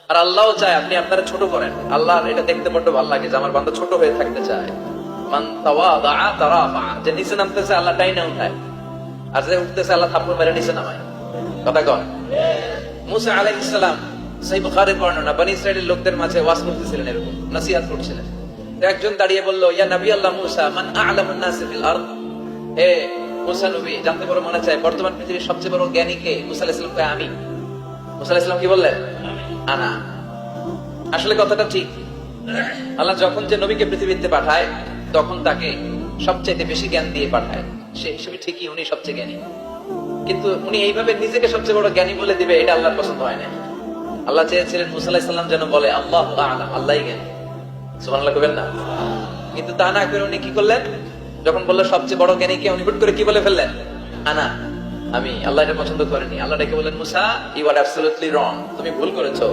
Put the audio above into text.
আর আল্লাহও চায় আপনি আপনারা ছোট করেন। আল্লাহ এটা দেখতে বড্ড ভালো লাগে যে আমার বান্দা ছোট হয়ে থাকতে চায়। মান তাওয়াদা তারাফা, যে নিচে নামতেছে আল্লাহ টাইনা উঠায়, আর যে উঠতেছে আল্লাহ থাপ্পড় মেরে নিচে নামায়। কথা কন। মুসা আলাইহিস সালাম, সহিহ বুখারীর বর্ণনা, বনি ইসরাইলের লোকদের মাঝে ওয়াজ করতেছিলেন, এরকম নসিহত করছিলেন। তো একজন দাঁড়িয়ে বলল, ইয়া নবী আল্লাহ মুসা, মান আ'লামুন নাস ফিল আরদ। হে মুসা নবী, জানতে বড় মনে চায় বর্তমান পৃথিবীর সবচেয়ে বড় জ্ঞানী কে? মুসা আলাইহিস সালাম কয় আমি। মুসা আলাইহিস সালাম কি বললেন? আনা। আসলে কথাটা ঠিক। আল্লাহ যখন যে নবীকে পৃথিবীতে পাঠায় তখন তাকে সবচেয়ে বেশি জ্ঞান দিয়ে পাঠায়, সেই হিসেবে ঠিকই উনি সবচেয়ে জ্ঞানী। কিন্তু উনি এইভাবে নিজেকে সবচেয়ে বড় জ্ঞানী বলে দিবে, এটা আল্লাহর পছন্দ হয় না। আল্লাহ চেয়েছিলেন মুসা আলাইহিস সালাম যেন বলে আল্লাহু আ'লাম, আল্লাহই জ্ঞানী। সুবহানাল্লাহ কইবেন না? কিন্তু তা না করে উনি কি করলেন? যখন বললো সবচেয়ে বড় জ্ঞানী কে, উনি হুট করে কি বলে ফেললেন? আনা, আমি। আল্লাহ এটা পছন্দ করেনি। আল্লাহ ডেকে বললেন, মুসা, ইউ আর অ্যাবসলিউটলি রং, তুমি ভুল করেছো।